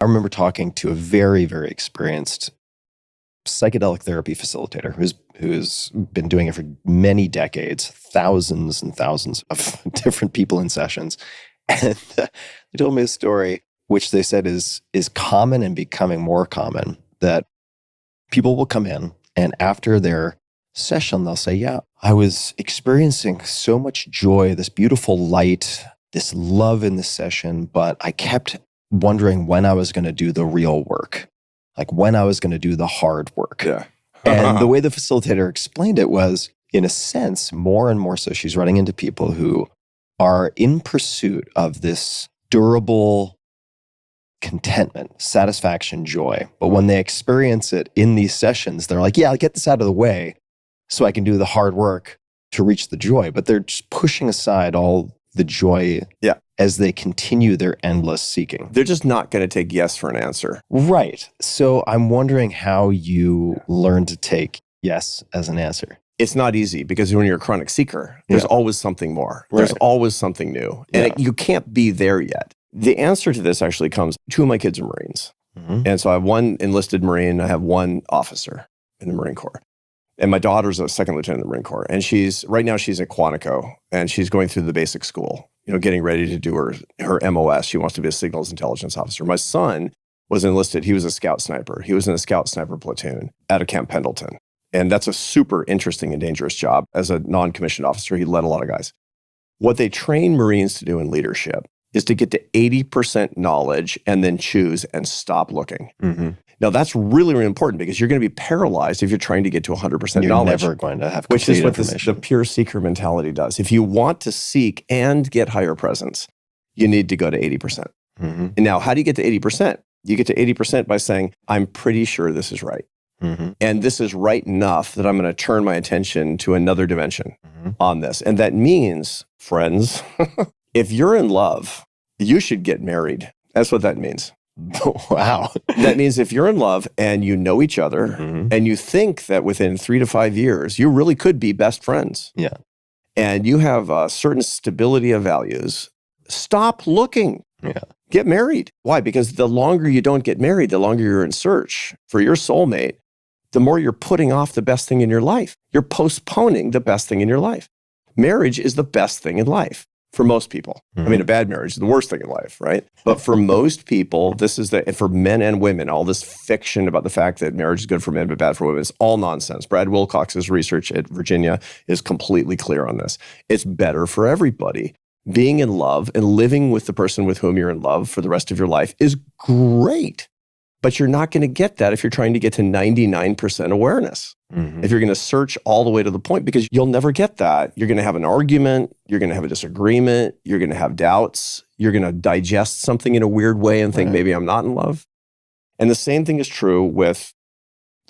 I remember talking to a very, very experienced psychedelic therapy facilitator who's been doing it for many decades, thousands and thousands of different people in sessions. And they told me a story, which they said is common and becoming more common, that people will come in and after their session, they'll say, yeah, I was experiencing so much joy, this beautiful light, this love in the session, but I kept wondering when I was going to do the real work, like when I was going to do the hard work. Yeah. And the way the facilitator explained it was, in a sense, more and more so, she's running into people who are in pursuit of this durable contentment, satisfaction, joy. But when they experience it in these sessions, they're like, yeah, I'll get this out of the way so I can do the hard work to reach the joy. But they're just pushing aside all the joy as they continue their endless seeking. They're just not going to take yes for an answer. Right. So I'm wondering how you learn to take yes as an answer. It's not easy because when you're a chronic seeker, there's always something more. Right. There's always something new. And you can't be there yet. The answer to this actually comes, 2 of my kids are Marines. Mm-hmm. And so I have 1 enlisted Marine, I have 1 officer in the Marine Corps. And my daughter's a 2nd lieutenant in the Marine Corps. And right now she's at Quantico and she's going through the basic school, getting ready to do her MOS. She wants to be a signals intelligence officer. My son was enlisted. He was a scout sniper. He was in a scout sniper platoon out of Camp Pendleton. And that's a super interesting and dangerous job. As a non-commissioned officer, he led a lot of guys. What they train Marines to do in leadership is to get to 80% knowledge and then choose and stop looking. Mm-hmm. Now, that's really, really important because you're going to be paralyzed if you're trying to get to 100% knowledge. You're never going to have complete information. Which is what the pure seeker mentality does. If you want to seek and get higher presence, you need to go to 80%. Mm-hmm. And now, how do you get to 80%? You get to 80% by saying, I'm pretty sure this is right. Mm-hmm. And this is right enough that I'm going to turn my attention to another dimension on this. And that means, friends, if you're in love, you should get married. That's what that means. Wow. That means if you're in love and you know each other and you think that within 3 to 5 years, you really could be best friends. Yeah. And you have a certain stability of values, stop looking. Yeah. Get married. Why? Because the longer you don't get married, the longer you're in search for your soulmate, the more you're putting off the best thing in your life. You're postponing the best thing in your life. Marriage is the best thing in life for most people. I mean, a bad marriage is the worst thing in life, right? But for most people, this is and for men and women, all this fiction about the fact that marriage is good for men but bad for women is all nonsense. Brad Wilcox's research at Virginia is completely clear on this. It's better for everybody. Being in love and living with the person with whom you're in love for the rest of your life is great. But you're not going to get that if you're trying to get to 99% awareness. Mm-hmm. If you're going to search all the way to the point, because you'll never get that. You're going to have an argument. You're going to have a disagreement. You're going to have doubts. You're going to digest something in a weird way and think, maybe I'm not in love. And the same thing is true with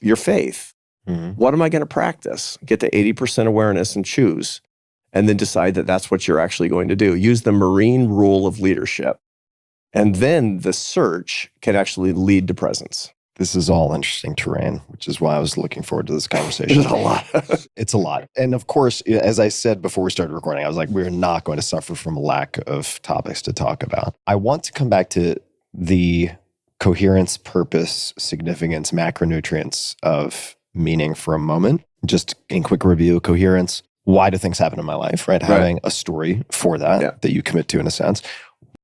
your faith. Mm-hmm. What am I going to practice? Get to 80% awareness and choose. And then decide that that's what you're actually going to do. Use the Marine rule of leadership. And then the search can actually lead to presence. This is all interesting terrain, which is why I was looking forward to this conversation. It's a lot. It's a lot. And of course, as I said before we started recording, I was like, we're not going to suffer from a lack of topics to talk about. I want to come back to the coherence, purpose, significance, macronutrients of meaning for a moment. Just in quick review, coherence. Why do things happen in my life, right? Having a story for that you commit to in a sense.